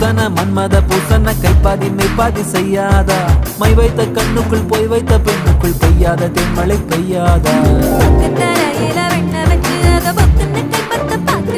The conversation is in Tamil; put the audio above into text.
பூசன மன்மத பூசன கைப்பாதி மெய்ப்பாதி செய்யாதா மை வைத்த கண்ணுக்குள் போய் வைத்த பெண்ணுக்குள் பெய்யாத தென்மழை பெய்யாதா தரையில வெண்ண வச்சு அத பொத்துன்னு கைப்பத்த பாக்குற